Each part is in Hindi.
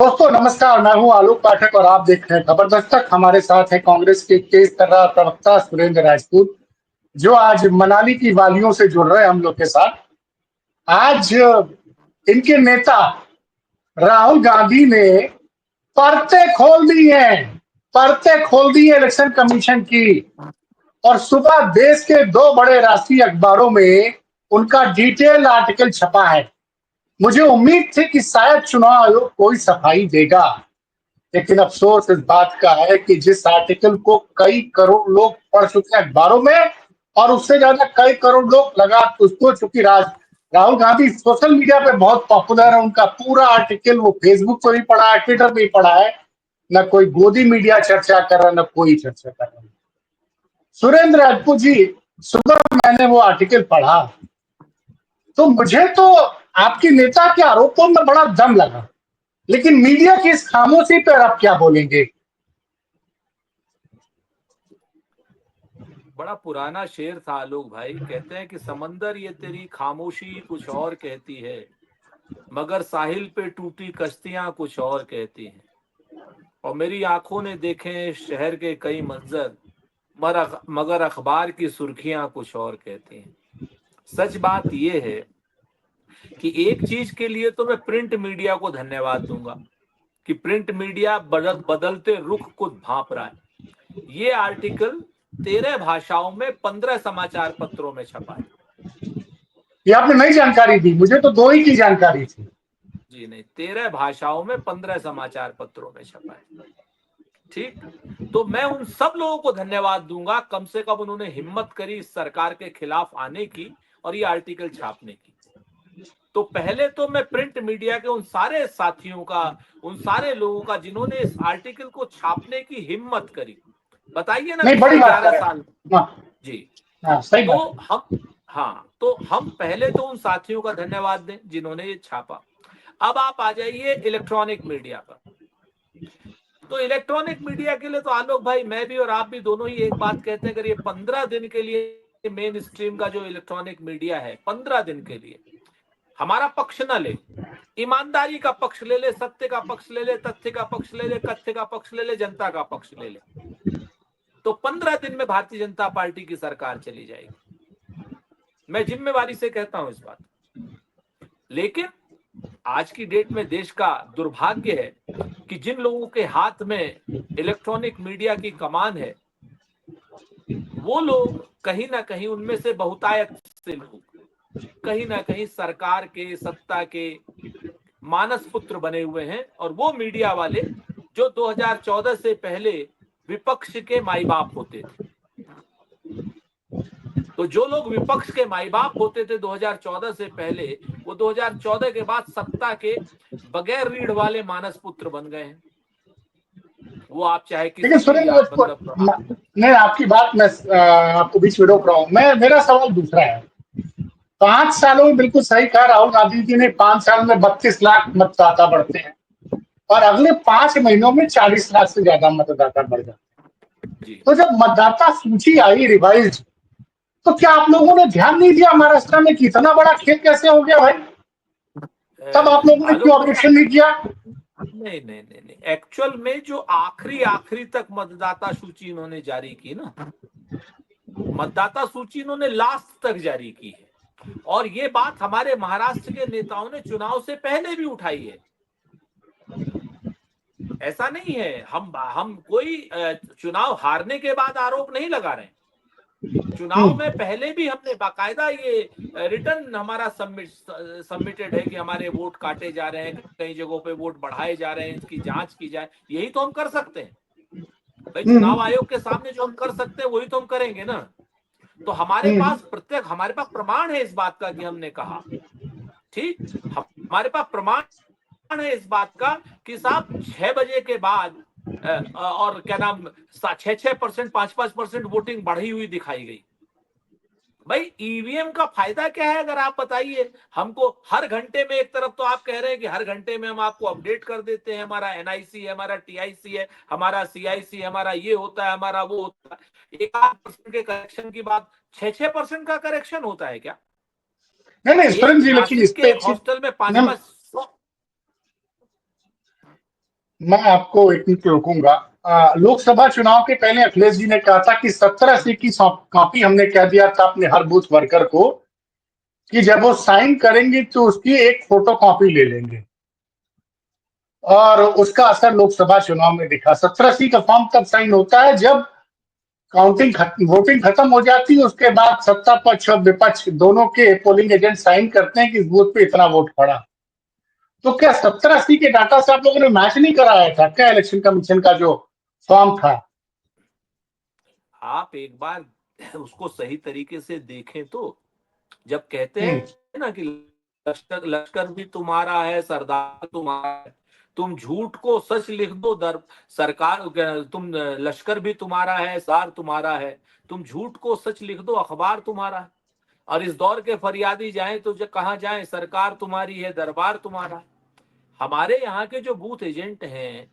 दोस्तों नमस्कार, मैं हूं आलोक पाठक और आप देख रहे हैं खबर दस्तक। हमारे साथ है कांग्रेस के तेज तर्रार प्रवक्ता सुरेंद्र राजपूत, जो आज मनाली की वादियों से जुड़ रहे हैं हम लोग के साथ। आज इनके नेता राहुल गांधी ने परतें खोल दी हैं, परतें खोल दी है इलेक्शन कमीशन की। और सुबह देश के दो बड़े राष्ट्रीय अखबारों में उनका डिटेल आर्टिकल छपा है। मुझे उम्मीद थी कि शायद चुनाव आयोग कोई सफाई देगा, लेकिन अफसोस इस बात का है कि जिस आर्टिकल को कई करोड़ लोग पढ़ चुके हैं अखबारों में, और उससे ज्यादा कई करोड़ लोग लगा उसको, चूंकि राहुल गांधी सोशल मीडिया पे बहुत पॉपुलर है, उनका पूरा आर्टिकल वो फेसबुक पर भी पढ़ा है, ट्विटर पे भी पढ़ा है। न कोई गोदी मीडिया चर्चा कर रहा, न कोई चर्चा कर रहा। सुरेंद्र राजपूत जी, सुबह मैंने वो आर्टिकल पढ़ा तो मुझे तो आपके नेता के आरोपों में बड़ा दम लगा, लेकिन मीडिया की इस खामोशी पर आप क्या बोलेंगे? बड़ा पुराना शेर था आलोक भाई। कहते हैं कि समंदर ये तेरी खामोशी कुछ और कहती है, मगर साहिल पे टूटी कश्तियां कुछ और कहती हैं। और मेरी आंखों ने देखे शहर के कई मंजर, मगर अखबार की सुर्खियां कुछ और कहती हैं। सच बात यह है कि एक चीज के लिए तो मैं प्रिंट मीडिया को धन्यवाद दूंगा कि प्रिंट मीडिया बदलते रुख को भांप रहा है। ये आर्टिकल 13 भाषाओं में 15 समाचार पत्रों में छपा है। ये आपने नई जानकारी दी, मुझे तो दो ही की जानकारी थी। जी नहीं, 13 भाषाओं में 15 समाचार पत्रों में छपा है। ठीक, तो मैं उन सब लोगों को धन्यवाद दूंगा, कम से कम उन्होंने हिम्मत करी इस सरकार के खिलाफ आने की और ये आर्टिकल छापने की। तो पहले तो मैं प्रिंट मीडिया के उन सारे साथियों का, उन सारे लोगों का जिन्होंने इस आर्टिकल को छापने की हिम्मत करी। बताइए ना, नहीं, बड़ी पिछले बात 11 है। साल हाँ, जी। हाँ, सही तो बात है। हम पहले तो उन साथियों का धन्यवाद दें जिन्होंने ये छापा। अब आप आ जाइए इलेक्ट्रॉनिक मीडिया पर। तो इलेक्ट्रॉनिक मीडिया के लिए तो आलोक भाई, मैं भी और आप भी दोनों ही एक बात कहते हैं, अगर ये 15 दिन के लिए मेन स्ट्रीम का जो इलेक्ट्रॉनिक मीडिया है 15 दिन के लिए हमारा पक्ष न ले, ईमानदारी का पक्ष ले ले, सत्य का पक्ष ले ले, तथ्य का पक्ष ले ले, कथ्य का पक्ष ले ले, जनता का पक्ष ले ले, तो 15 दिन में भारतीय जनता पार्टी की सरकार चली जाएगी। मैं जिम्मेवारी से कहता हूं इस बात। लेकिन आज की डेट में देश का दुर्भाग्य है कि जिन लोगों के हाथ में इलेक्ट्रॉनिक मीडिया की कमान है, वो लोग कहीं ना कहीं, उनमें से बहुतायत से लोग कहीं ना कहीं सरकार के, सत्ता के मानस पुत्र बने हुए हैं। और वो मीडिया वाले जो 2014 से पहले विपक्ष के माई बाप होते थे। तो जो लोग विपक्ष के माई बाप होते थे 2014 से पहले, वो 2014 के बाद सत्ता के बगैर रीढ़ वाले मानस पुत्र बन गए हैं। वो आप चाहे लेकिन किसी भी सुरेंद्र, मैं आपकी बात में आपको बीच में रोक रहा हूँ। मेरा सवाल दूसरा है। 5 सालों में, बिल्कुल सही कहा राहुल गांधी जी ने, 5 साल में 32 लाख मतदाता बढ़ते हैं और अगले 5 महीनों में 40 लाख से ज्यादा मतदाता बढ़ जाते हैं। तो जब मतदाता सूची आई रिवाइज, तो क्या आप लोगों ने ध्यान नहीं दिया महाराष्ट्र में कितना बड़ा खेल कैसे हो गया भाई? तब आप लोगों ने क्यों आलोक भाई, ऑपरेशन नहीं किया? नहीं नहीं नहीं नहीं, एक्चुअल में जो आखिरी तक मतदाता सूची इन्होंने जारी की ना, मतदाता सूची इन्होंने लास्ट तक जारी की है। और ये बात हमारे महाराष्ट्र के नेताओं ने चुनाव से पहले भी उठाई है। ऐसा नहीं है, हम कोई चुनाव हारने के बाद आरोप नहीं लगा रहे हैं। चुनाव में पहले भी हमने बाकायदा ये रिटर्न हमारा सबमिटेड है कि हमारे वोट काटे जा रहे हैं, कई जगहों पे वोट बढ़ाए जा रहे हैं, इसकी जांच की जाए। यही तो हम कर सकते हैं भाई, चुनाव आयोग के सामने जो हम कर सकते हैं वही तो हम करेंगे ना। तो हमारे पास प्रमाण है इस बात का कि हमने कहा। ठीक, हमारे पास प्रमाण है इस बात का कि साहब 6 बजे के बाद और क्या नाम 6% 5% वोटिंग बढ़ी हुई दिखाई गई। भाई ईवीएम का फायदा क्या है, अगर आप बताइए हमको। हर घंटे में, एक तरफ तो आप कह रहे हैं कि हर घंटे में हम आपको अपडेट कर देते हैं, हमारा एनआईसी है, हमारा टीआईसी है, हमारा सीआईसी है, हमारा ये होता है, हमारा वो होता है। 1% के करेक्शन की बात 6% का करेक्शन होता है क्या? नहीं, एक सुरेंद्र जी, लेकिन नासिक इस के पे एक हॉस्टल में 5-5 मैं आपको एक मिनट रोकूंगा। लोकसभा चुनाव के पहले अखिलेश जी ने कहा था कि 17 की कॉपी हमने कह दिया था अपने हर बूथ वर्कर को कि जब वो साइन करेंगे तो उसकी एक फोटो कॉपी ले लेंगे, और उसका असर लोकसभा चुनाव में दिखा। 17 का फॉर्म तब साइन होता है जब वोटिंग खत्म हो जाती है, उसके बाद सत्ता पक्ष और विपक्ष दोनों के पोलिंग एजेंट साइन करते हैं कि इस बूथ पे इतना वोट पड़ा। तो क्या 17 के डाटा से आप लोगों ने मैच नहीं कराया था क्या इलेक्शन कमीशन का जो फॉर्म था? आप एक बार उसको सही तरीके से देखें तो, जब कहते हम्म। हैं ना कि लश्कर लश्कर भी तुम्हारा है, सरदार तुम्हारा है, तुम झूठ को सच लिख दो, दर सरकार, तुम लश्कर भी तुम्हारा है, सार तुम्हारा है, तुम झूठ को सच लिख दो, अखबार तुम्हारा है। और इस दौर के फरियादी जाएं तो जो कहाँ जाएं, सरकार तुम्हारी है, दरबार तुम्हारा है। हमारे यहाँ के जो बूथ एजेंट हैं,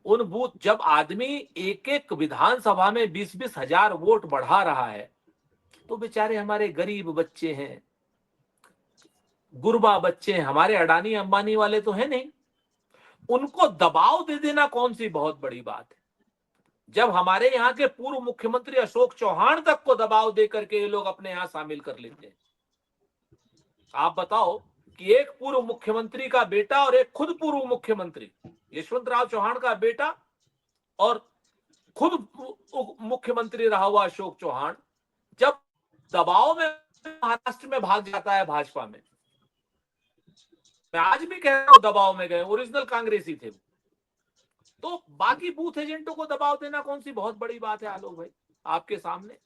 उन बूथ, जब आदमी एक एक विधानसभा में 20-20 हजार वोट बढ़ा रहा है, तो बेचारे हमारे गरीब बच्चे हैं, गुरबा बच्चे हैं, हमारे अडानी अंबानी वाले तो है नहीं, उनको दबाव दे देना कौन सी बहुत बड़ी बात है। जब हमारे यहाँ के पूर्व मुख्यमंत्री अशोक चौहान तक को दबाव दे करके ये लोग अपने यहाँ शामिल कर लेते हैं। आप बताओ कि एक पूर्व मुख्यमंत्री का बेटा और एक खुद पूर्व मुख्यमंत्री यशवंत राव चौहान का बेटा और खुद मुख्यमंत्री रहा हुआ अशोक चौहान, जब दबाव में महाराष्ट्र में भाग जाता है भाजपा में, मैं आज भी कह रहा हूं दबाव में गए, ओरिजिनल कांग्रेसी थे। तो बाकी बूथ एजेंटों को दबाव देना कौन सी बहुत बड़ी बात है आलोक भाई, आपके सामने।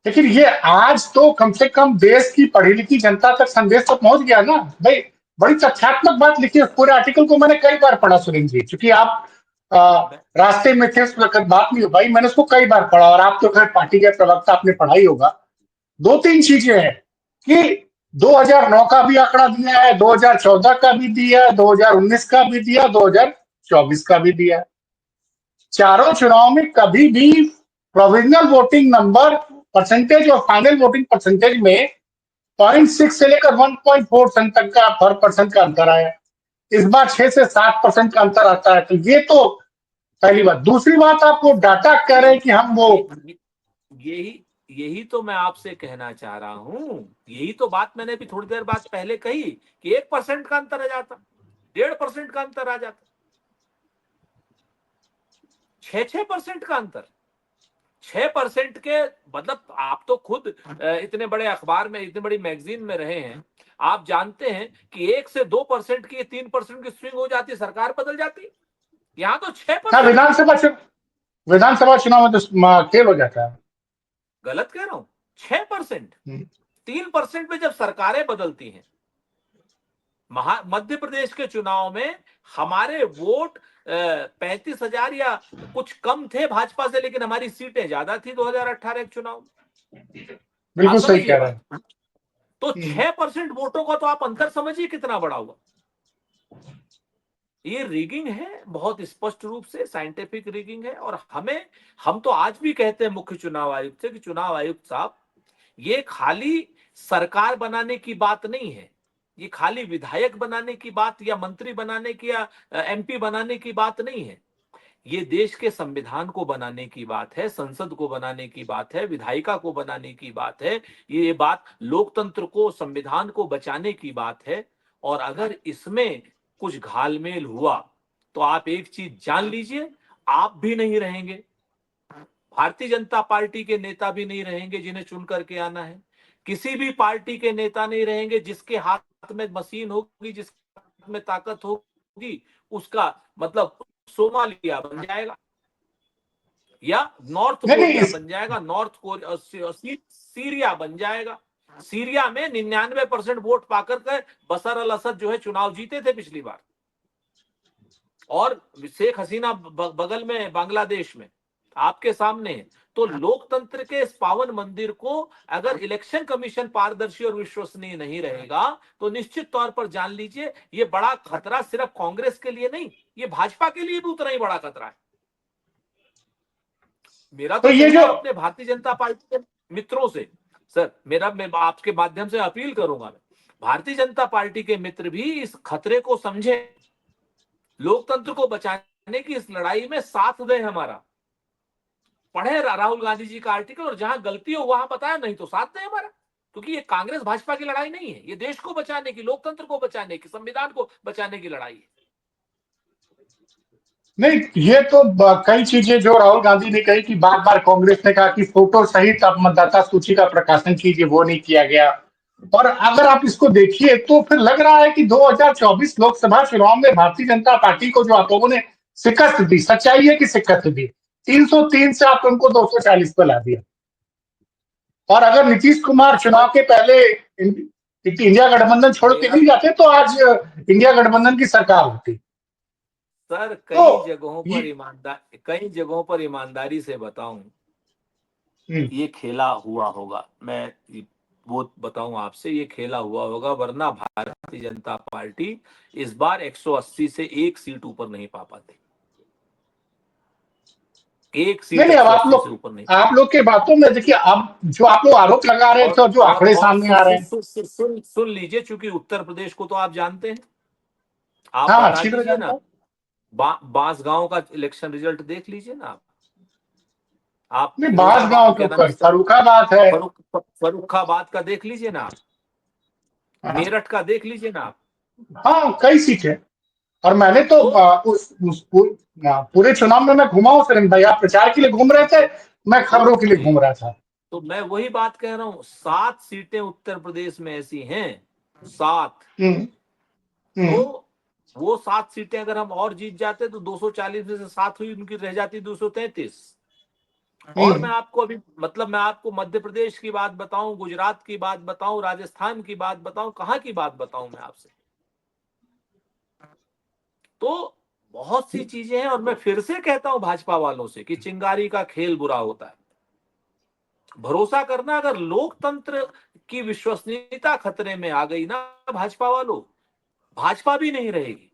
लेकिन ये आज तो कम से कम देश की पढ़ी लिखी जनता तक संदेश तो पहुंच गया ना भाई। बड़ी तथ्यात्मक बात लिखी है, उस पूरे आर्टिकल को मैंने कई बार पढ़ा सुरेंद्र जी, क्योंकि आप रास्ते में थे, उस वक्त बात नहीं हो पाई, मैंने उसको कई बार पढ़ा, और आप तो खैर पार्टी के प्रवक्ता, आपने पढ़ा ही होगा। दो तीन चीजें हैं कि 2009 का भी आंकड़ा दिया है, 2014 का भी दिया है, 2019 का भी दिया, 2024 का भी दिया है। चारों चुनाव में कभी भी प्रोविजनल वोटिंग नंबर परसेंटेज और फाइनल वोटिंग परसेंटेज में 0.6 से लेकर 1.4 तक का पर परसेंट का अंतर आया। इस बार 6 से 7% का अंतर आता है। तो ये तो पहली बात। दूसरी बात, आपको डाटा कह रहे हैं कि हम वो यही यही तो मैं आपसे कहना चाह रहा हूं, यही तो बात मैंने भी थोड़ी देर बाद पहले कही कि 1% का अंतर आ जाता, 1.5% का अंतर आ जाता, 6% का अंतर, 6% के मतलब, आप तो खुद इतने बड़े अखबार में, इतनी बड़ी मैगजीन में रहे हैं, आप जानते हैं कि 1 से 2% की, 3% की स्विंग हो जाती, सरकार बदल जाती। यहां तो 6%। विधानसभा चुनाव में तो खेल हो जाता है। गलत कह रहा हूं? 6%, हम्म। 3% में जब सरकारें बदलती हैं। मध्य प्रदेश के चुनाव में हमारे वोट 35,000 या कुछ कम थे भाजपा से, लेकिन हमारी सीटें ज्यादा थी 2018 के चुनाव में। आप बिल्कुल सही समझिए कह रहे बात। हैं। तो 6% वोटों का तो आप अंतर समझिए कितना बड़ा हुआ। ये रिगिंग है, बहुत स्पष्ट रूप से साइंटिफिक रिगिंग है। और हम तो आज भी कहते हैं मुख्य चुनाव आयुक्त से कि चुनाव आयुक्त साहब, ये खाली सरकार बनाने की बात नहीं है, ये खाली विधायक बनाने की बात या मंत्री बनाने की या एमपी बनाने की बात नहीं है। ये देश के संविधान को बनाने की बात है, संसद को बनाने की बात है, विधायिका को बनाने की बात है। ये बात लोकतंत्र को, संविधान को बचाने की बात है। और अगर इसमें कुछ घालमेल हुआ तो आप एक चीज जान लीजिए, आप भी नहीं रहेंगे, भारतीय जनता पार्टी के नेता भी नहीं रहेंगे जिन्हें चुन करके आना है, किसी भी पार्टी के नेता नहीं रहेंगे। जिसके हाथ में मशीन होगी, जिसके हाथ में ताकत होगी, उसका मतलब सोमालिया बन जाएगा या नॉर्थ नहीं नहीं कोरिया बन जाएगा, नॉर्थ कोरिया, सीरिया बन जाएगा। सीरिया में 99% वोट पाकर के बशर अल असद जो है चुनाव जीते थे पिछली बार, और शेख हसीना बगल में बांग्लादेश में आपके सामने है। तो लोकतंत्र के इस पावन मंदिर को अगर इलेक्शन कमीशन पारदर्शी और विश्वसनीय नहीं रहेगा, तो निश्चित तौर पर जान लीजिए ये बड़ा खतरा सिर्फ कांग्रेस के लिए नहीं, ये भाजपा के लिए भी उतना ही बड़ा खतरा है। मेरा तो तो ये कहना जो है अपने भारतीय जनता पार्टी के मित्रों से, सर मैं आपके माध्यम से अपील करूंगा, मैं भारतीय जनता पार्टी के मित्र भी इस खतरे को समझे। लोकतंत्र को बचाने की इस लड़ाई में साथ दें हमारा। पढ़े राहुल गांधी जी का आर्टिकल, और जहां गलती हो वहां बताया, नहीं तो साथ दें हमारा। क्योंकि ये कांग्रेस भाजपा की लड़ाई नहीं है, ये देश को बचाने की, लोकतंत्र को बचाने की, संविधान को बचाने की लड़ाई है। नहीं, ये तो कई चीजें जो राहुल गांधी ने कही कि बार बार कांग्रेस ने कहा कि फोटो सहित आप मतदाता सूची का प्रकाशन कीजिए, वो नहीं किया गया। और अगर आप इसको देखिए तो फिर लग रहा है कि 2024 लोकसभा चुनाव में भारतीय जनता पार्टी को जो आप लोगों ने शिकस्त दी, सच्चाई है कि शिकस्त दी, 303 से आप उनको 240 पर ला दिया। और अगर नीतीश कुमार चुनाव के पहले इंडिया गठबंधन छोड़ के नहीं जाते तो आज इंडिया गठबंधन की सरकार होती। सर तो कई जगहों पर ईमानदारी से बताऊं, ये खेला हुआ होगा, मैं वो बताऊं आपसे, ये खेला हुआ होगा, वरना भारतीय जनता पार्टी इस बार 180 से एक सीट ऊपर नहीं पा पाती। एक सीट नहीं, अब 180 से ऊपर नहीं। आप लोग के बातों में देखिए, अब जो आप लोग आरोप लगा रहे थे और जो आंकड़े सामने आ रहे हैं। सुन लीजिए, चूंकि उत्तर प्रदेश को तो आप जानते हैं, आप हाँ, बता अच्छी तरह दीजिए जानता ना। हूँ। बांसगांव का इलेक्शन रिजल्ट देख लीजिए ना आप नहीं, बांसगांव फिरोजाबाद, के क्या नाम ऊपर है, फर्रुखाबाद है। फर्रुखाबाद का देख लीजिए ना आप, हाँ, मेरठ का देख लीजिए ना आप। हाँ, कई सीटें। और मैंने तो तो पूरे चुनाव में मैं घुमा हूँ सुरेंद्र भाई, आप प्रचार के लिए घूम रहे थे, मैं खबरों के लिए जी, घूम रहा था। तो मैं वही बात कह रहा हूं, 7 सीटें उत्तर प्रदेश में ऐसी हैं, 7। हम्म, हम्म, तो वो 7 सीटें अगर हम और जीत जाते तो 240 में से 7 हुई, उनकी रह जाती 233। और हम्म। मैं आपको मध्य प्रदेश की बात बताऊं, गुजरात की बात बताऊं, राजस्थान की बात बताऊं, कहां की बात बताऊं मैं आपसे। तो बहुत सी चीजें हैं, और मैं फिर से कहता हूं भाजपा वालों से कि चिंगारी का खेल बुरा होता है। भरोसा करना, अगर लोकतंत्र की विश्वसनीयता खतरे में आ गई ना भाजपा वालों, भाजपा भी नहीं रहेगी।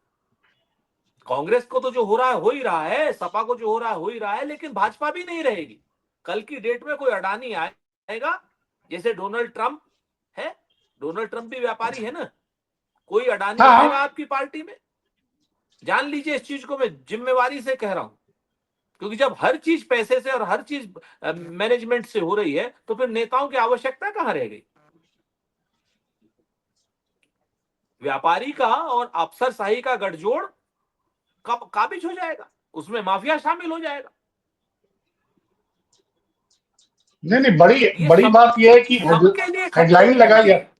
कांग्रेस को तो जो हो रहा है हो ही रहा है, सपा को जो हो रहा है हो ही रहा है, लेकिन भाजपा भी नहीं रहेगी। कल की डेट में कोई अडानी आएगा, जैसे डोनाल्ड ट्रंप है, डोनाल्ड ट्रंप भी व्यापारी है ना, कोई अडानी हाँ, आएगा आपकी पार्टी में, जान लीजिए इस चीज को मैं जिम्मेवारी से कह रहा हूं। क्योंकि जब हर चीज पैसे से और हर चीज मैनेजमेंट से हो रही है, तो फिर नेताओं की आवश्यकता कहां रह गई। व्यापारी का और अफसरशाही का गठजोड़ कब काबिज हो जाएगा, उसमें माफिया शामिल हो जाएगा। नहीं, नहीं, बड़ी ये बड़ी बात यह है कि सबके लिए खतरे हेडलाइन की लगाई घंटी है। है।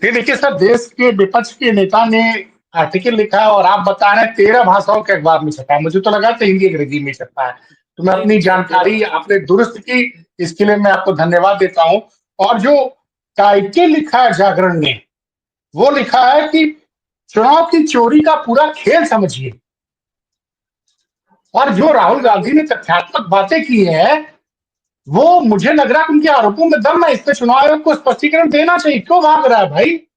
ये देखिए सर, देश के विपक्ष के नेता ने आर्टिकल लिखा है और आप बता रहे हैं 13 भाषाओं के अखबार में छपा है। मुझे तो लगा था हिंदी अंग्रेजी में छपा है। तो मैं नहीं अपनी नहीं सर, 13 जानकारी भाषा। आपने दुरुस्त की, इसके लिए मैं आपको धन्यवाद देता हूं। और जो टाइटल लिखा है जागरण ने, वो लिखा है कि चुनाव की चोरी का पूरा खेल समझिए। और जो राहुल जागरण गांधी ने, ने तथ्यात्मक बातें की है, वो मुझे लग रहा है कि उनके आरोपों में दम है। इस पे चुनाव आयोग को स्पष्टीकरण देना चाहिए। क्यों भाग रहा है भाई?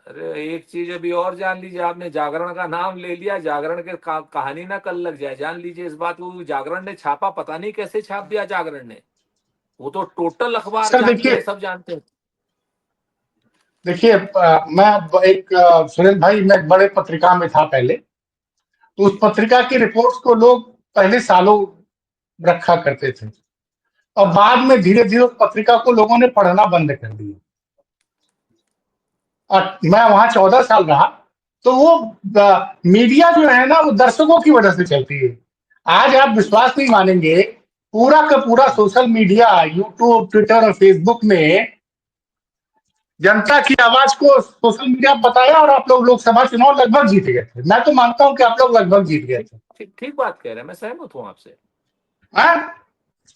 अरे एक चीज अभी और जान लीजिए, आपने जागरण का नाम ले लिया, जागरण के कहानी ना कल लग जाए, जान लीजिए इस बात को। जागरण ने छापा, पता नहीं कैसे छाप दिया जागरण ने, वो तो टोटल अखबार सर जानते देखिए, हैं, सब जानते हैं। मैं एक सुरेंद्र भाई, मैं एक बड़े पत्रिका में था पहले। तो उस जी। पत्रिका की रिपोर्ट्स को लोग पहले सालों रखा करते थे, और हाँ बाद में धीरे धीरे उस पत्रिका को लोगों ने पढ़ना बंद कर दिया। और मैं वहां 14 साल रहा। तो वो मीडिया जो है ना, वो दर्शकों की वजह से चलती है। आज आप विश्वास नहीं मानेंगे, पूरा का पूरा सोशल मीडिया, यूट्यूब, ट्विटर और फेसबुक में जनता की आवाज को सोशल मीडिया बताया, और आप लोग लोकसभा चुनाव लगभग जीत गए थे। मैं तो मानता हूं कि आप लोग लगभग जीत गए ठीक थे। ठीक ठीक बात कह रहे हैं, मैं सहमत हूं आपसे, हाँ?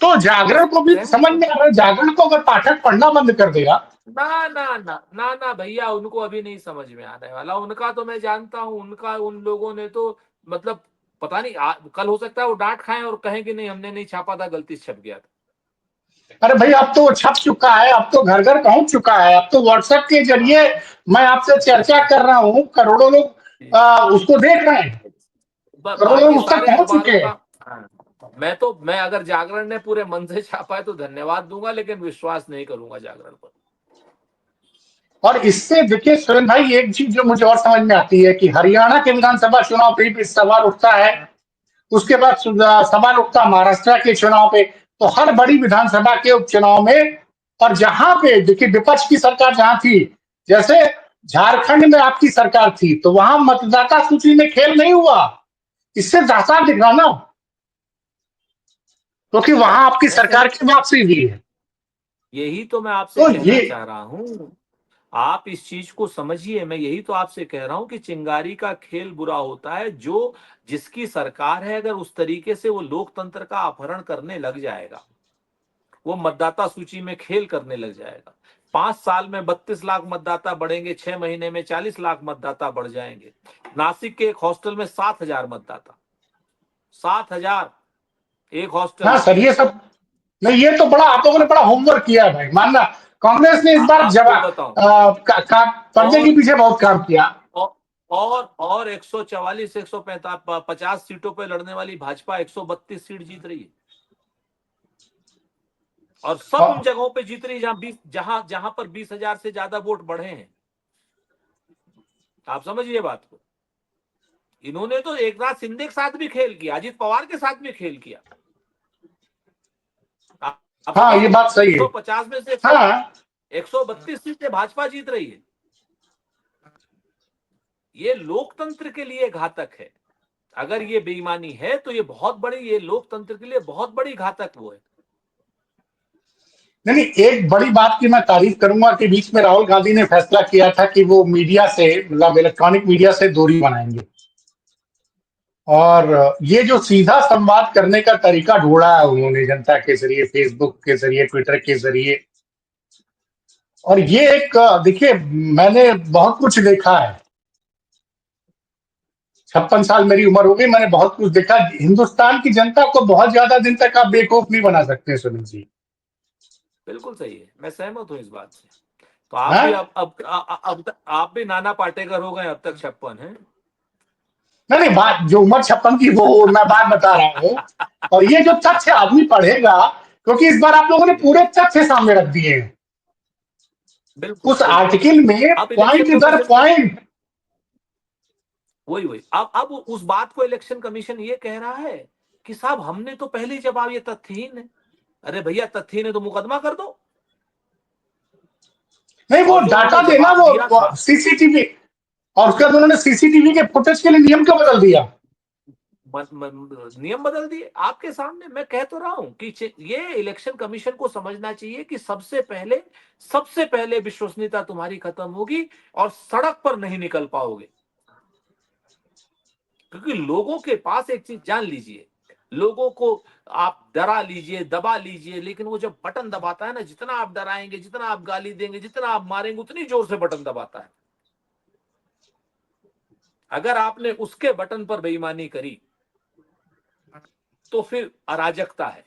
तो मैं जागरण को भी सहमत समझ हूं। में आ रहा है, जागरण को अगर पाठक पढ़ना बंद कर देगा। ना ना ना ना ना भैया, उनको अभी नहीं समझ में आने वाला, उनका तो मैं जानता हूं, उनका, उन लोगों ने तो मतलब पता नहीं, कल हो सकता है वो डांट खाएं और कहें कि नहीं हमने नहीं छापा था, गलती से छप गया था। अरे भाई, अब तो वो छप चुका है, अब तो घर घर पहुंच चुका है, अब तो व्हाट्सएप के जरिए मैं आपसे चर्चा कर रहा हूं, करोड़ों लोग उसको देख रहे हैं। करोड़ों लोग बाकी उस तक सारे पहुंच चुके अखबारों हैं। का, हाँ, मैं अगर जागरण ने पूरे मन से छापा है तो धन्यवाद दूंगा, लेकिन विश्वास नहीं करूंगा जागरण पर। और इससे देखिए सुरेंद्र भाई, एक चीज जो मुझे और समझ में आती है कि हरियाणा के विधानसभा चुनाव पे भी सवाल उठता है, उसके बाद सवाल उठता महाराष्ट्र के चुनाव पे, तो हर बड़ी विधानसभा के उपचुनाव में, और जहां पे देखिए विपक्ष की सरकार जहां थी, जैसे झारखंड में आपकी सरकार थी, तो वहां मतदाता सूची में खेल नहीं हुआ। इससे साफ दिख रहा ना, क्योंकि वहां आपकी मैं सरकार सहमत, की वापसी हुई है। यही तो मैं आपसे तो कहना ये चाह रहा हूं। आप इस चीज को समझिए, मैं यही तो आपसे कह रहा हूं कि चिंगारी का खेल बुरा होता है। जो जिसकी सरकार है, अगर उस तरीके से वो लोकतंत्र का अपहरण करने लग जाएगा, वो मतदाता सूची में खेल करने लग जाएगा। 5 साल में 32 लाख मतदाता बढ़ेंगे, 6 महीने में 40 लाख मतदाता बढ़ जाएंगे। नासिक के एक हॉस्टल में 7,000 मतदाता, 7,000 एक हॉस्टल हाँ में। सर, ये सब नहीं, ये तो बड़ा आप लोगों ने बड़ा होमवर्क किया है भाई, मानना। कांग्रेस ने इस बार आपको जवाब बताऊं, पर्दे के और पीछे बहुत काम किया। और 144 150 सीटों पर लड़ने वाली भाजपा 132 सीट जीत रही है, और सब उन और, जगहों पे जीत रही है जहां जहां पर 20,000 से ज्यादा वोट बढ़े हैं। आप समझिए बात को। इन्होंने तो एकनाथ शिंदे के साथ भी खेल किया, अजित पवार के साथ भी खेल किया। आप हाँ समझ ये रहे हैं, बात सही है। 150 में से हाँ 132 सीटें भाजपा जीत रही है। ये लोकतंत्र के लिए घातक है। अगर ये बेईमानी है तो ये बहुत बड़ी, ये लोकतंत्र के लिए बहुत बड़ी घातक वो है। नहीं नहीं, एक बड़ी बात की मैं तारीफ करूंगा कि बीच में राहुल गांधी ने फैसला किया था कि वो मीडिया से, मतलब इलेक्ट्रॉनिक मीडिया से दूरी बनाएंगे, और ये जो सीधा संवाद करने का तरीका ढूंढा है उन्होंने जनता के जरिए, फेसबुक के जरिए, ट्विटर के जरिए, और ये एक देखिए, मैंने बहुत कुछ देखा है। 56 साल मेरी उम्र हो गई, मैंने बहुत कुछ देखा। हिंदुस्तान की जनता को बहुत ज्यादा दिन तक आप बेवकूफ नहीं बना सकते सुनील जी। बिल्कुल सही है, मैं सहमत हूं इस बात से। तो आप भी हाँ अब आप भी नाना पाटेकर हो गए अब तक, 56 है। नहीं नहीं, बात जो उम्र 56 की वो मैं बात बता रहा हूँ। और ये जो तथ्य आदमी पढ़ेगा, क्योंकि इस बार आप लोगों ने पूरे तथ्य सामने रख दिए हैं बिल्कुल उस बिल्कुल। आर्टिकल में, अब इलेक्शन पॉइंट दर कमीशन, पॉइंट। वही वही अब उस बात को इलेक्शन कमीशन ये कह रहा है कि साहब हमने तो पहले ही जवाब, ये तथ्यहीन है। अरे भैया, तथ्यहीन है तो मुकदमा कर दो। नहीं, वो और जो डाटा उन्होंने देना, जवाब दिया वो था, सीसीटीवी, और उसके बाद उन्होंने सीसीटीवी के फुटेज के लिए नियम क्यों बदल दिया? नियम बदल दिए आपके सामने। मैं कह तो रहा हूं कि ये इलेक्शन कमीशन को समझना चाहिए कि सबसे पहले विश्वसनीयता तुम्हारी खत्म होगी और सड़क पर नहीं निकल पाओगे। क्योंकि लोगों के पास एक चीज जान लीजिए, लोगों को आप डरा लीजिए, दबा लीजिए, लेकिन वो जब बटन दबाता है ना, जितना आप डराएंगे, जितना आप गाली देंगे, जितना आप मारेंगे, उतनी जोर से बटन दबाता है। अगर आपने उसके बटन पर बेईमानी करी तो फिर अराजकता है।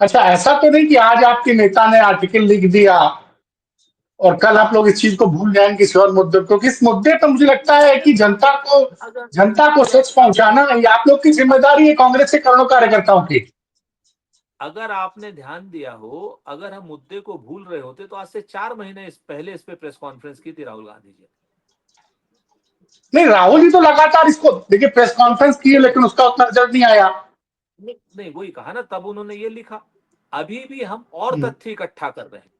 अच्छा, ऐसा तो नहीं कि आज आपके नेता ने आर्टिकल लिख दिया और कल आप लोग इस चीज को भूल जाएंगे किसी और मुद्दे, क्योंकि इस मुद्दे पर मुझे लगता है अरे कि भाई, अगर जनता को अगर सच पहुंचाना ये आप लोग की जिम्मेदारी है, कांग्रेस के करोड़ों कार्यकर्ताओं की। अगर आपने ध्यान दिया हो, अगर हम मुद्दे को भूल रहे होते तो आज से 4 महीने पहले इस पे प्रेस कॉन्फ्रेंस की थी राहुल गांधी जी। नहीं, राहुल जी तो लगातार इसको देखिए, प्रेस कॉन्फ्रेंस की है, लेकिन उसका उतना रिजल्ट नहीं आया। नहीं, वही कहा ना, तब उन्होंने ये लिखा। अभी भी हम और हम्म, तथ्य इकट्ठा कर रहे हैं,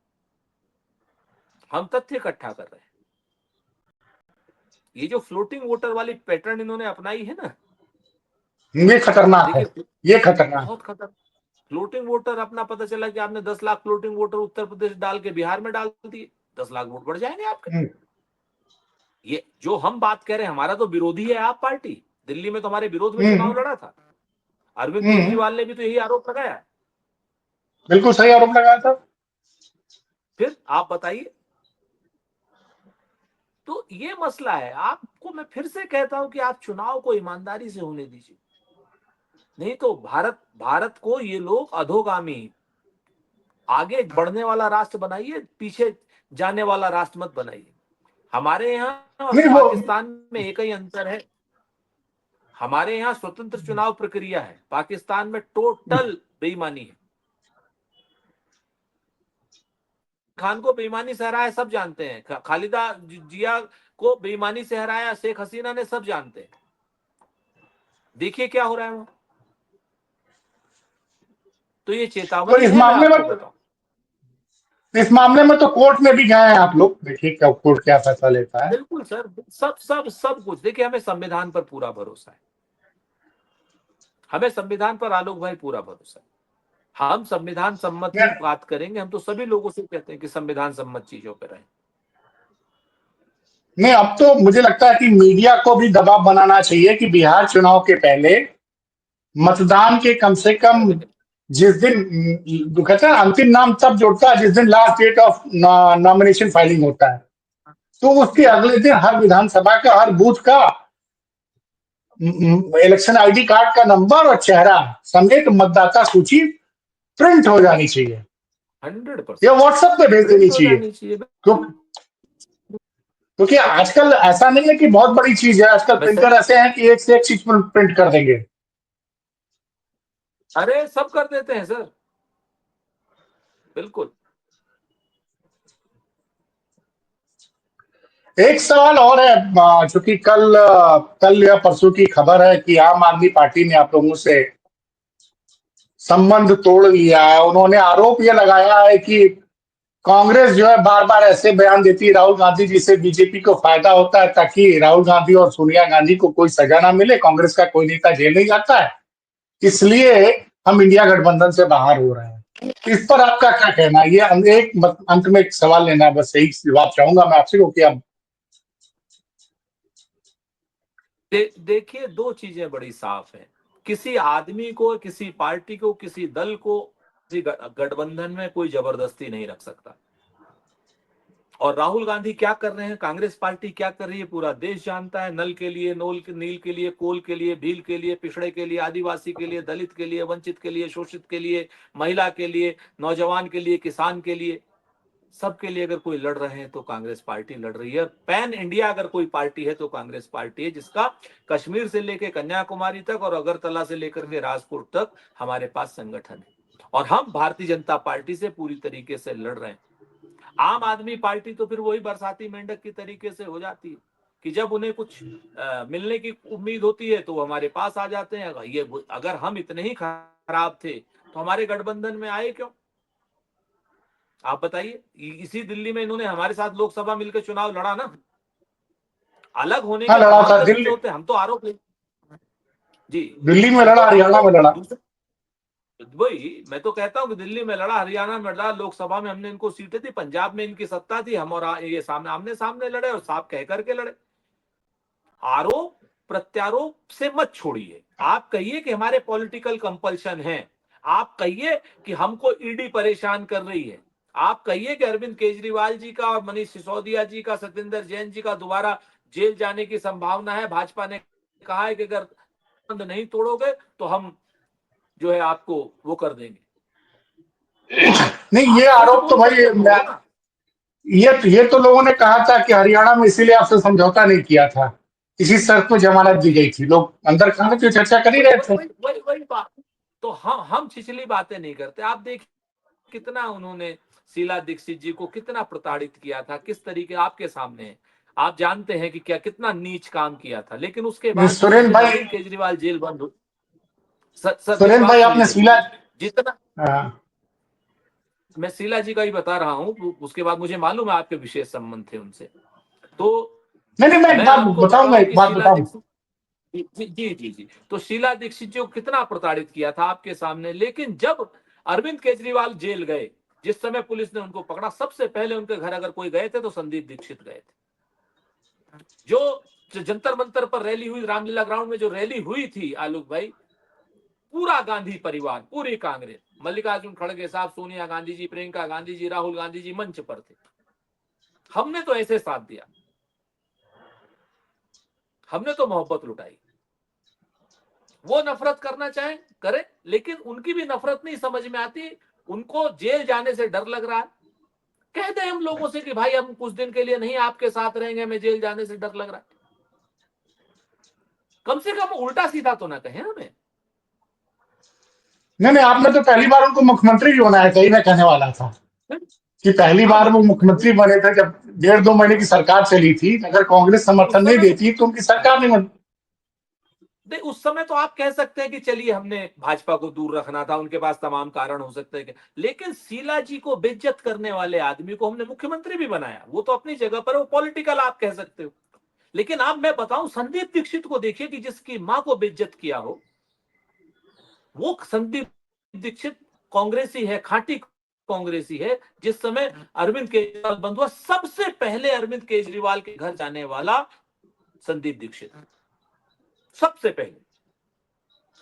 हम तथ्य इकट्ठा कर रहे हैं। ये जो फ्लोटिंग वोटर वाली पैटर्न इन्होंने अपनाई है ना, ये खतरनाक है, देखिए, ये खतरनाक। बहुत खतरनाक। फ्लोटिंग वोटर अपना, पता चला कि आपने 10 लाख फ्लोटिंग वोटर उत्तर प्रदेश डाल के बिहार में डाल दिए, 10 लाख वोट बढ़ जाएंगे आपके। हम्म, ये जो हम बात कर रहे हैं, हमारा तो विरोधी है आप पार्टी। दिल्ली में तो हमारे विरोध में हम्म, चुनाव लड़ा था। अरविंद हम्म, केजरीवाल ने भी तो यही आरोप लगाया। बिल्कुल सही आरोप लगाया था। फिर आप बताइए। तो ये मसला है। आपको मैं फिर से कहता हूं कि आप चुनाव को ईमानदारी से होने दीजिए, नहीं तो भारत भारत को ये लोग अधोगामी, आगे बढ़ने वाला राष्ट्र बनाइए, पीछे जाने वाला राष्ट्र मत बनाइए। हमारे यहाँ और नहीं वो, पाकिस्तान में एक ही अंतर है, हमारे यहाँ स्वतंत्र चुनाव प्रक्रिया है, पाकिस्तान में टोटल बेईमानी है। खान को बेईमानी से हराया सब जानते हैं, खालिदा जिया को बेईमानी से हराया शेख हसीना ने सब जानते हैं। देखिए क्या हो रहा है वहां। तो ये तो चेतावनी इस है, मैं मामले में आपको बताऊं। तो कोर्ट में भी गए हैं आप लोग, देखिए क्या कोर्ट क्या फैसला लेता है। बिल्कुल सर, सब कुछ देखिए, हमें संविधान पर पूरा भरोसा है, हमें संविधान पर आलोक भाई पूरा भरोसा है। हम संविधान सम्मत ही बात करेंगे, हम तो सभी लोगों से कहते हैं कि संविधान सम्मत चीजों पर रहें। नहीं, अब तो मुझे लगता है कि मीडिया को भी दबाव बनाना चाहिए कि बिहार चुनाव के पहले मतदान के कम से कम जिस दिन कहते हैं अंतिम नाम तब जुड़ता है जिस दिन last date of nomination filing होता है, तो उसके अगले दिन हर विधानसभा का हर बूथ का इलेक्शन आईडी कार्ड का नंबर और चेहरा समेत मतदाता सूची प्रिंट हो जानी चाहिए 100% या व्हाट्सएप पे भेज देनी प्रिंट हो चाहिए। जानी चाहिए। क्योंकि आजकल ऐसा नहीं है कि बहुत बड़ी चीज है, आजकल प्रिंटर ऐसे हैं कि एक से एक चीज प्रिंट कर देंगे। अरे सब कर देते हैं सर, बिल्कुल। एक सवाल और है, चूंकि कल या परसों की खबर है कि आम आदमी पार्टी ने आप लोगों से संबंध तोड़ लिया है। उन्होंने आरोप यह लगाया है कि कांग्रेस जो है बार बार ऐसे बयान देती है राहुल गांधी जी से बीजेपी को फायदा होता है ताकि राहुल गांधी और सोनिया गांधी को कोई सजा ना मिले, कांग्रेस का कोई नेता जेल नहीं जाता है, इसलिए हम इंडिया गठबंधन से बाहर हो रहे हैं। इस पर आपका क्या कहना है? ये एक अंत में एक सवाल लेना है, बस यही जवाब चाहूंगा मैं आपसे कि अब देखिए दो चीजें बड़ी साफ है, किसी आदमी को, किसी पार्टी को, किसी दल को किसी गठबंधन में कोई जबरदस्ती नहीं रख सकता। और राहुल गांधी क्या कर रहे हैं, कांग्रेस पार्टी क्या कर रही है, पूरा देश जानता है। नल के लिए, नील के लिए, कोल के लिए, भील के लिए, पिछड़े के लिए, आदिवासी के लिए, दलित के लिए, वंचित के लिए, शोषित के लिए, महिला के लिए, नौजवान के लिए, किसान के लिए, सबके लिए अगर कोई लड़ रहे हैं तो कांग्रेस पार्टी लड़ रही है। पैन इंडिया अगर कोई पार्टी है तो कांग्रेस पार्टी है, जिसका कश्मीर से लेकर कन्याकुमारी तक और अगरतला से लेकर के राजकोट तक हमारे पास संगठन है। और हम भारतीय जनता पार्टी से पूरी तरीके से लड़ रहे हैं। आम आदमी पार्टी तो फिर वही बरसाती मेंढक की तरीके से हो जाती है कि जब उन्हें कुछ मिलने की उम्मीद होती है तो वो हमारे पास आ जाते हैं। अगर हम इतने ही खराब थे तो हमारे गठबंधन में आए क्यों, आप बताइए। इसी दिल्ली में इन्होंने हमारे साथ लोकसभा मिलकर चुनाव लड़ा ना। अलग होने हाँ के लड़ा तमाम था तरीके होते हैं, हम तो आरोप जी, दिल्ली में हम लड़ा, हरियाणा में लड़ा। वही मैं तो कहता हूं कि दिल्ली में लड़ा, हरियाणा में लड़ा, लोकसभा में हमने इनको सीटें दी, पंजाब में इनकी सत्ता थी, हम और ये सामने आमने सामने लड़े और साफ कह करके लड़े। आरोप प्रत्यारोप से मत छोड़िए। आप कहिए कि हमारे पॉलिटिकल कंपल्शन है, आप कहिए कि हमको ईडी परेशान कर रही है, आप कहिए कि अरविंद केजरीवाल जी का और मनीष सिसोदिया जी का, सत्येंद्र जैन जी का दोबारा जेल जाने की संभावना है। भाजपा ने कहा है कि अगर बंद नहीं तोड़ोगे तो हम जो है आपको वो कर देंगे। नहीं, ये आप सच आरोप तो बोल भाई करके बोलो ना। ये तो लोगों ने कहा था कि हरियाणा में इसीलिए आपसे समझौता नहीं किया था, इसी शर्त पर जमानत दी गई थी। लोग अंदर खाने की चर्चा कर ही वही रहे थे। वही वही वही बात। तो हम छिछली बातें नहीं करते। आप देखिए कितना उन्होंने शीला दीक्षित जी को कितना प्रताड़ित किया था, किस तरीके आपके सामने है। आप जानते हैं कि क्या कितना नीच काम किया था, लेकिन उसके बाद जिस सुरेंद्र दिन भाई, अरविंद केजरीवाल जेल बंद हो, सर मेरी सुरेंद्र बात भाई सुनिए आपने जल्दी शीला, से। जितना हाँ, मैं शीला जी का ही बता रहा हूं, उसके बाद मुझे मालूम है आपके विशेष संबंध थे उनसे। तो नहीं नहीं, मैं एक मैं बात आपको बताऊंगा, बताऊं एक कि बात शीला बताऊं। दीक्षित जी, तो शीला दीक्षित जी को कितना प्रताड़ित किया था आपके सामने। लेकिन जब अरविंद केजरीवाल जेल गए, जिस समय पुलिस ने उनको पकड़ा, सबसे पहले उनके घर अगर कोई गए थे तो संदीप दीक्षित गए थे। जो जंतर मंतर पर रैली हुई, रामलीला ग्राउंड में जो रैली हुई थी आलोक भाई, पूरा गांधी परिवार, पूरी कांग्रेस, मल्लिकार्जुन खड़गे साहब, सोनिया गांधी जी, प्रियंका गांधी जी, राहुल गांधी जी मंच पर थे। हमने तो ऐसे साथ दिया, हमने तो मोहब्बत लुटाई। वो नफरत करना चाहे करे, लेकिन उनकी भी नफरत नहीं समझ में आती। उनको जेल जाने से डर लग रहा है। कह दे हम लोगों से कि भाई हम कुछ दिन के लिए नहीं आपके साथ रहेंगे, हमें जेल जाने से डर लग रहा है। कम से कम उल्टा सीधा तो ना कहें हमें। नहीं नहीं, आपने तो पहली बार उनको मुख्यमंत्री भी बनाया था, ही मैं कहने वाला था। कि पहली हाँ बार वो बिल्कुल मुख्यमंत्री बने थे जब 1.5-2 महीने की सरकार चली थी। अगर कांग्रेस उस समर्थन नहीं समय देती तो उनकी सरकार नहीं बनती। नहीं, उस समय तो आप कह सकते हैं कि चलिए हमने भाजपा को दूर रखना था, उनके पास तमाम कारण हो सकते हैं कि, लेकिन शीला जी को बेइज्जत करने वाले आदमी को हमने मुख्यमंत्री भी बनाया। वो तो अपनी जगह पर वो पॉलिटिकल आप कह सकते हो, लेकिन आप मैं बताऊं संदीप दीक्षित को देखिए कि जिसकी मां को बेइज्जत किया हो, वो संदीप दीक्षित कांग्रेसी है, खांटी कांग्रेसी है। जिस समय अरविंद केजरीवाल बंद हुआ, सबसे पहले अरविंद केजरीवाल के घर जाने वाला संदीप दीक्षित, सबसे पहले।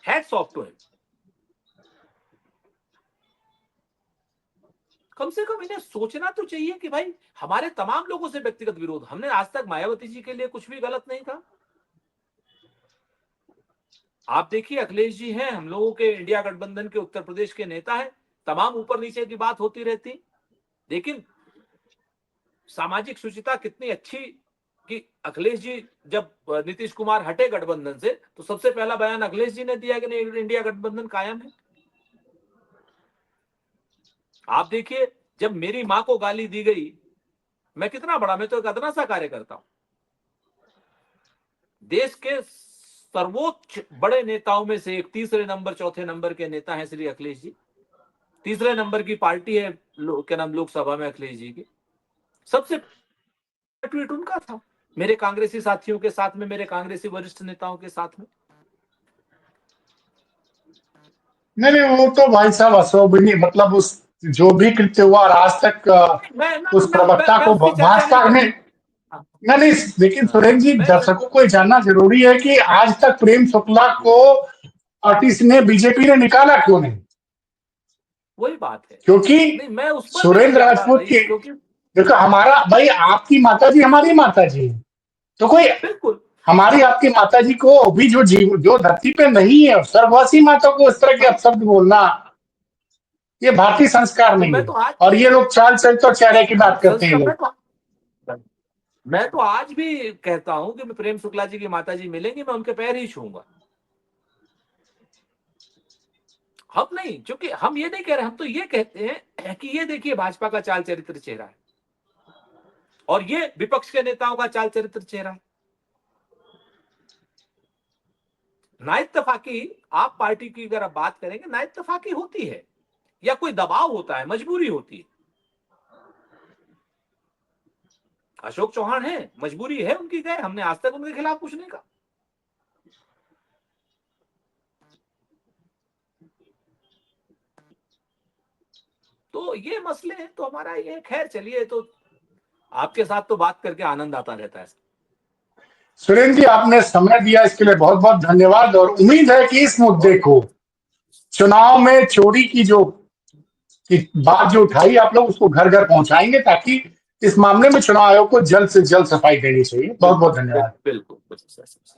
Hats off to him. कम से कम इन्हें सोचना तो चाहिए कि भाई हमारे तमाम लोगों से व्यक्तिगत विरोध, हमने आज तक मायावती जी के लिए कुछ भी गलत नहीं कहा। आप देखिए अखिलेश जी हैं, हम लोगों के इंडिया गठबंधन के उत्तर प्रदेश के नेता हैं, तमाम ऊपर नीचे की बात होती रहती, लेकिन सामाजिक शुचिता कितनी अच्छी कि अखिलेश जी जब नीतीश कुमार हटे गठबंधन से तो सबसे पहला बयान अखिलेश जी ने दिया कि नहीं इंडिया गठबंधन कायम है। आप देखिए जब मेरी मां को गाली दी गई, मैं कितना बड़ा, मैं तो एक अदना सा कार्य करता हूं। देश के सर्वोच्च बड़े नेताओं में से एक, तीसरे नंबर चौथे नंबर के नेता हैं श्री अखिलेश जी। तीसरे नंबर की पार्टी है क्या नाम, लोकसभा में अखिलेश जी की। सबसे ट्वीट उनका था, मेरे कांग्रेसी साथियों के साथ में, मेरे कांग्रेसी वरिष्ठ नेताओं के साथ में। नहीं नहीं, वो तो भाई साहब अशोभनीय, मतलब उस जो भी कृत्य हुआ और आज तक उस प्रवक्ता को उसकी चर्चा नहीं भाजपा कर में रहा। नहीं नहीं, लेकिन हाँ, सुरेंद्र जी मैं दर्शकों को ये जानना जरूरी है कि आज तक प्रेम शुक्ला को पार्टी ने, बीजेपी ने निकाला क्यों नहीं? वही बात है। क्योंकि नहीं मैं उस पर भी नहीं सुरेंद्र जा रहा राजपूत भाई, की, क्योंकि देखो हमारा भाई, आपकी माता जी हमारी माता जी, तो कोई बिल्कुल हमारी आपकी माता जी को भी जो जीव जो धरती पे नहीं है, स्वर्गवासी माता को इस तरह के हाँ, अपशब्द बोलना, ये भारतीय संस्कार नहीं नहीं मैं है। तो आज और ये लोग चाल चरित्र और चेहरे की बात करते हैं संस्कार लोग। मैं तो आज भी कहता हूं कि मैं प्रेम शुक्ला जी की माता जी मिलेंगी, मैं उनके पैर ही छूंगा। हम नहीं, क्योंकि हम ये नहीं कह रहे, हम तो ये कहते हैं कि ये देखिए भाजपा का चाल चरित्र चेहरा है और ये विपक्ष के नेताओं का चाल चरित्र चेहरा है। ना इत्तेफाकी, आप पार्टी की अगर आप बात करेंगे, ना इत्तेफाकी होती है या कोई दबाव होता है, मजबूरी होती है। अशोक चौहान है, मजबूरी है उनकी, गए, हमने आज तक उनके खिलाफ कुछ नहीं कहा। तो ये मसले हैं, तो हमारा ये, खैर चलिए, तो आपके साथ तो बात करके आनंद आता रहता है। सुरेंद्र जी आपने समय दिया इसके लिए बहुत बहुत धन्यवाद, और उम्मीद है कि इस मुद्दे बहुत को, चुनाव में चोरी की जो की बात जो उठाई, आप लोग उसको घर घर पहुंचाएंगे, ताकि इस मामले में चुनाव आयोग को जल्द से जल्द सफाई देनी चाहिए। बहुत बहुत बिल्कुल धन्यवाद। बिल्कुल बिल्कुल।